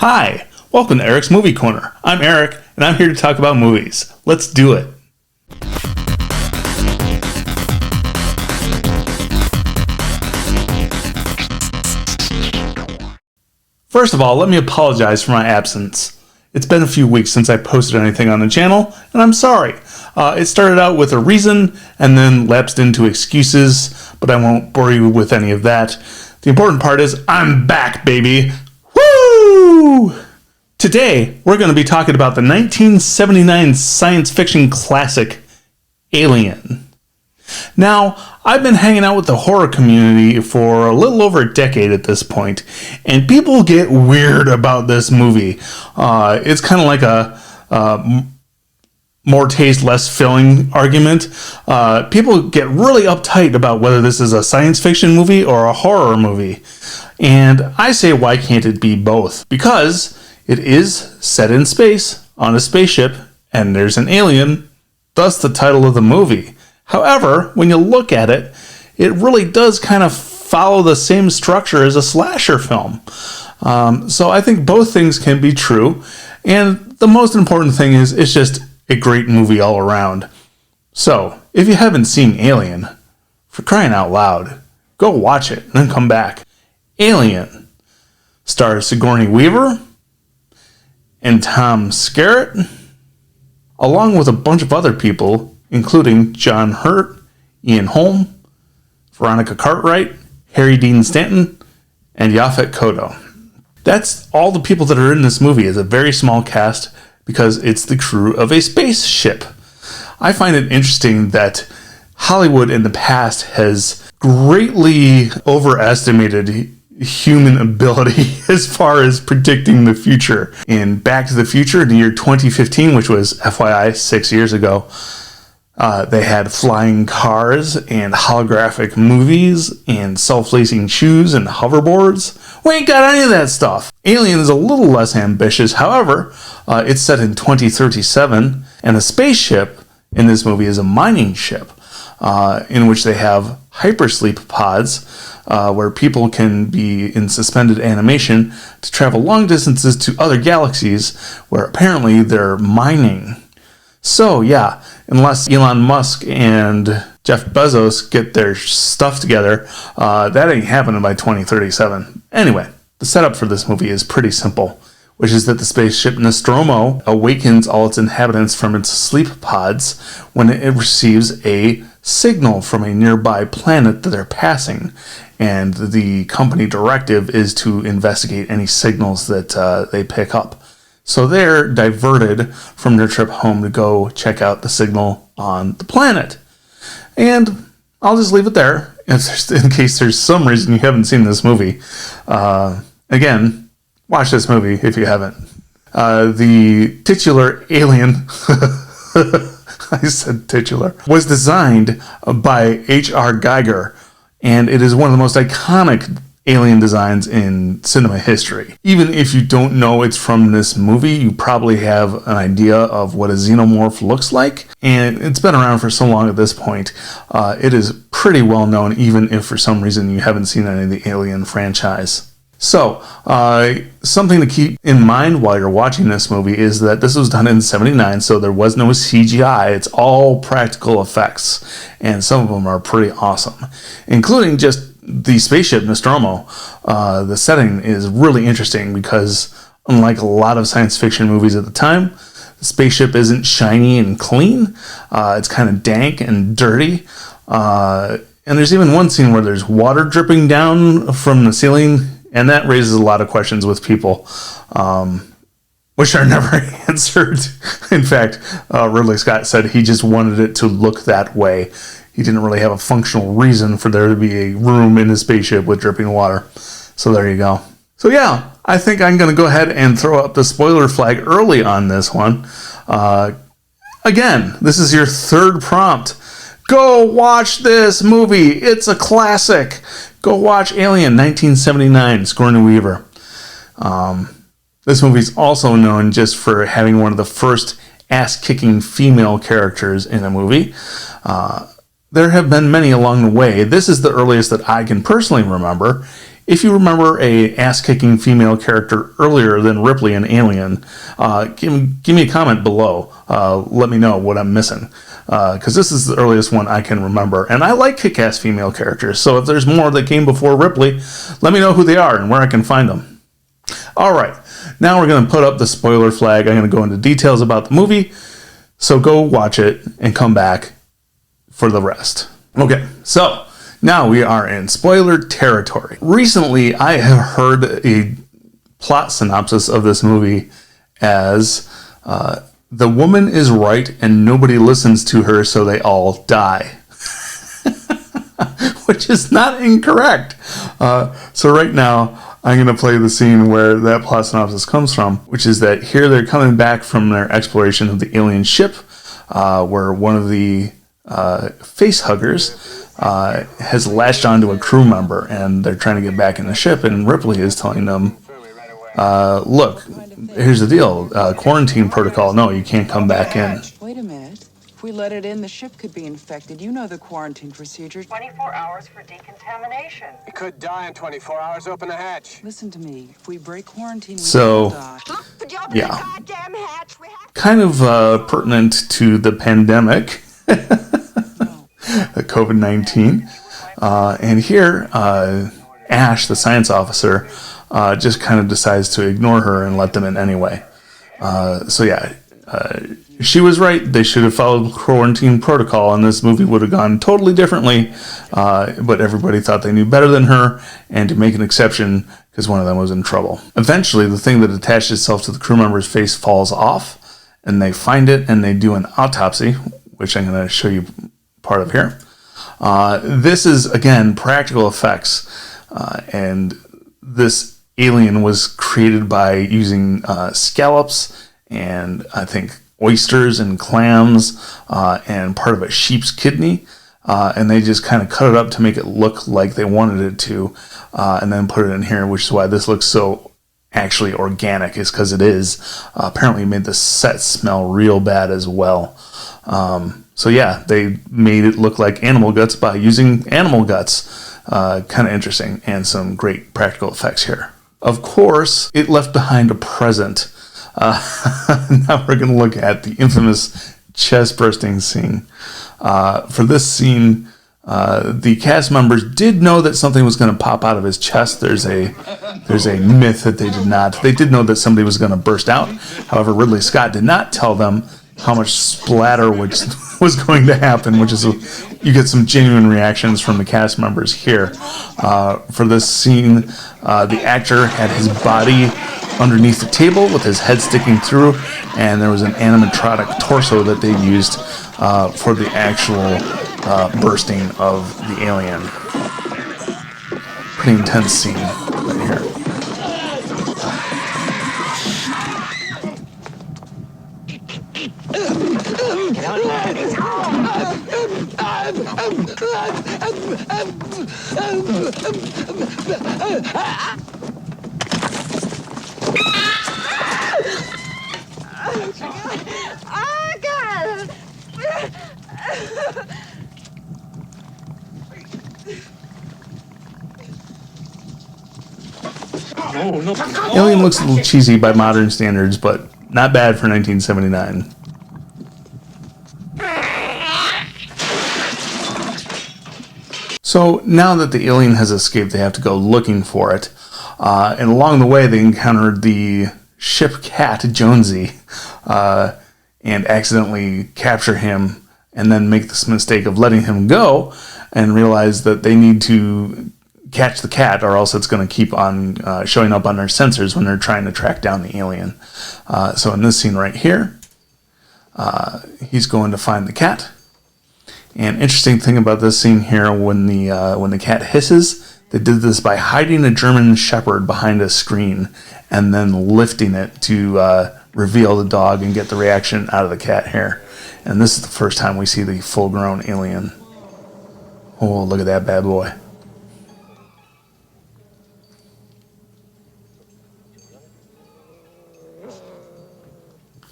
Hi, welcome to Eric's Movie Corner. I'm Eric, and I'm here to talk about movies. Let's do it. First of all, let me apologize for my absence. It's been a few weeks since I posted anything on the channel, and I'm sorry. It started out with a reason, and then lapsed into excuses, but I won't bore you with any of that. The important part is, I'm back, baby! Woo! Today, we're going to be talking about the 1979 science fiction classic, Alien. Now, I've been hanging out with the horror community for a little over a decade at this point, and people get weird about this movie. It's kind of like a more taste, less filling argument. People get really uptight about whether this is a science fiction movie or a horror movie. And I say, why can't it be both? Because it is set in space, on a spaceship, and there's an alien, thus the title of the movie. However, when you look at it, it really does kind of follow the same structure as a slasher film. So I think both things can be true. And the most important thing is it's just a great movie all around. So, if you haven't seen Alien, for crying out loud, go watch it and then come back. Alien stars Sigourney Weaver and Tom Skerritt, along with a bunch of other people, including John Hurt, Ian Holm, Veronica Cartwright, Harry Dean Stanton, and Yaphet Kotto. That's all the people that are in this movie. It's a very small cast because it's the crew of a spaceship. I find it interesting that Hollywood in the past has greatly overestimated human ability as far as predicting the future. In Back to the Future in the year 2015, which was FYI 6 years ago, they had flying cars and holographic movies and self-lacing shoes and hoverboards. We ain't got any of that stuff. Alien is a little less ambitious. However, it's set in 2037, and the spaceship in this movie is a mining ship in which they have hypersleep pods where people can be in suspended animation to travel long distances to other galaxies where apparently they're mining. So, yeah, unless Elon Musk and Jeff Bezos get their stuff together, that ain't happening by 2037. Anyway, the setup for this movie is pretty simple, which is that the spaceship Nostromo awakens all its inhabitants from its sleep pods when it receives a signal from a nearby planet that they're passing. And the company directive is to investigate any signals that they pick up. So they're diverted from their trip home to go check out the signal on the planet. And I'll just leave it there in case there's some reason you haven't seen this movie. Again, watch this movie if you haven't. The titular alien, I said titular, was designed by H.R. Giger, and it is one of the most iconic alien designs in cinema history. Even if you don't know it's from this movie, you probably have an idea of what a xenomorph looks like, and it's been around for so long at this point. It is pretty well known, even if for some reason you haven't seen any of the Alien franchise. So, something to keep in mind while you're watching this movie is that this was done in 79, so there was no CGI. It's all practical effects, and some of them are pretty awesome, including just the spaceship Nostromo. The setting is really interesting because, unlike a lot of science fiction movies at the time, the spaceship isn't shiny and clean. It's kind of dank and dirty. And there's even one scene where there's water dripping down from the ceiling, and that raises a lot of questions with people, which are never answered. In fact, Ridley Scott said he just wanted it to look that way. He didn't really have a functional reason for there to be a room in his spaceship with dripping water. So there you go. So yeah, I think I'm going to go ahead and throw up the spoiler flag early on this one. Again, this is your third prompt. Go watch this movie. It's a classic. Go watch Alien 1979, Sigourney Weaver. This movie is also known just for having one of the first ass-kicking female characters in a movie. There have been many along the way. This is the earliest that I can personally remember. If you remember a ass-kicking female character earlier than Ripley in Alien, give me a comment below. Let me know what I'm missing. Because this is the earliest one I can remember. And I like kick-ass female characters, so if there's more that came before Ripley, let me know who they are and where I can find them. Alright, now we're going to put up the spoiler flag. I'm going to go into details about the movie, so go watch it and come back for the rest. Okay, so now we are in spoiler territory. Recently, I have heard a plot synopsis of this movie as the woman is right and nobody listens to her, so they all die. Which is not incorrect. So right now, I'm going to play the scene where that plot synopsis comes from, which is that here they're coming back from their exploration of the alien ship, where one of the face huggers has latched onto a crew member, and they're trying to get back in the ship, and Ripley is telling them, look, here's the deal, quarantine protocol, no, you can't come back in. Wait a minute. If we let it in, the ship could be infected. You know the quarantine procedure. 24 hours for decontamination. It could die in 24 hours. Open the hatch. Listen to me. If we break quarantine, we So, will die. yeah, kind of pertinent to the pandemic, the COVID-19, and here, Ash, the science officer, just kind of decides to ignore her and let them in anyway. So yeah, she was right. They should have followed quarantine protocol, and this movie would have gone totally differently. But everybody thought they knew better than her, and to make an exception because one of them was in trouble. Eventually, the thing that attached itself to the crew member's face falls off, and they find it, and they do an autopsy, which I'm going to show you part of here. This is, again, practical effects, and this alien was created by using scallops and I think oysters and clams and part of a sheep's kidney, and they just kind of cut it up to make it look like they wanted it to, and then put it in here, which is why this looks so actually organic, is because it is. Apparently made the set smell real bad as well. So yeah, they made it look like animal guts by using animal guts. Kind of interesting, and some great practical effects here. Of course, it left behind a present. Now we're going to look at the infamous chest bursting scene. For this scene, the cast members did know that something was going to pop out of his chest. There's a myth that they did not. They did know that somebody was going to burst out. However, Ridley Scott did not tell them how much splatter was going to happen, which is you get some genuine reactions from the cast members here. For this scene, the actor had his body underneath the table with his head sticking through, and there was an animatronic torso that they used for the actual bursting of the alien. Pretty intense scene right here. Oh, God! Alien looks a little cheesy by modern standards, but not bad for 1979. So now that the alien has escaped, they have to go looking for it. And along the way, they encountered the ship cat, Jonesy, and accidentally capture him and then make this mistake of letting him go and realize that they need to catch the cat or else it's going to keep on showing up on their sensors when they're trying to track down the alien. So in this scene right here, he's going to find the cat. And interesting thing about this scene here, when the cat hisses, they did this by hiding a German Shepherd behind a screen and then lifting it to reveal the dog and get the reaction out of the cat here. And this is the first time we see the full-grown alien. Oh, look at that bad boy.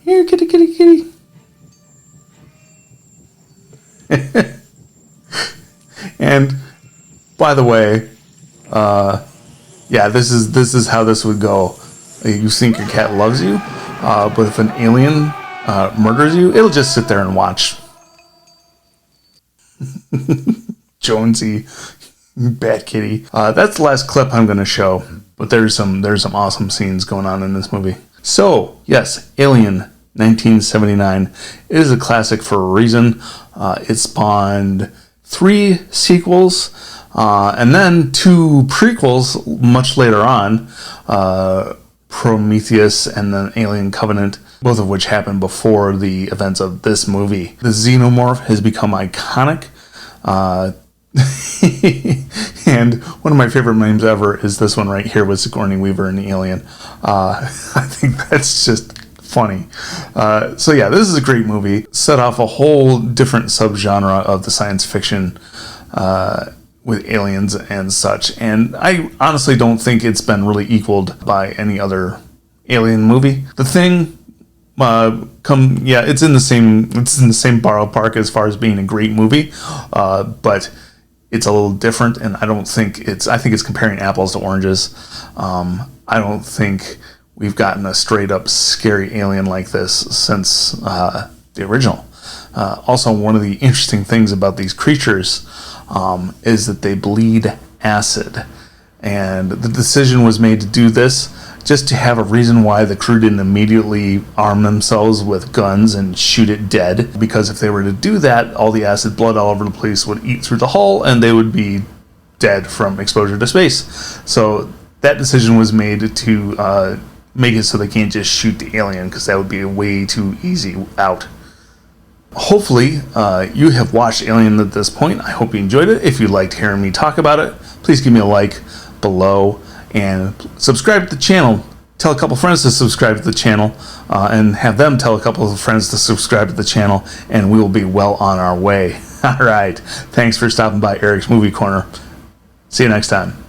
Here, kitty, kitty, kitty. And by the way, Yeah, this is how this would go. You think your cat loves you, but if an alien murders you, it'll just sit there and watch. Jonesy, bad kitty. That's the last clip I'm going to show, but there's some awesome scenes going on in this movie. So yes, Alien 1979 is a classic for a reason. It spawned 3 sequels and then 2 prequels much later on, Prometheus and then Alien Covenant, both of which happened before the events of this movie. The Xenomorph has become iconic. And one of my favorite memes ever is this one right here with Sigourney Weaver and Alien. I think that's just funny. So yeah, this is a great movie. Set off a whole different subgenre of the science fiction with aliens and such. And I honestly don't think it's been really equaled by any other alien movie. The Thing, it's in the same ballpark as far as being a great movie, but it's a little different, and I think it's comparing apples to oranges. I don't think we've gotten a straight up scary alien like this since the original. Also, one of the interesting things about these creatures is that they bleed acid, and the decision was made to do this just to have a reason why the crew didn't immediately arm themselves with guns and shoot it dead, because if they were to do that, all the acid blood all over the place would eat through the hull and they would be dead from exposure to space. So that decision was made to make it so they can't just shoot the alien, because that would be a way too easy out. Hopefully you have watched Alien at this point. I hope you enjoyed it. If you liked hearing me talk about it, please give me a like below and subscribe to the channel. Tell a couple friends to subscribe to the channel, and have them tell a couple of friends to subscribe to the channel, and we will be well on our way. All right, thanks for stopping by Eric's Movie Corner. See you next time.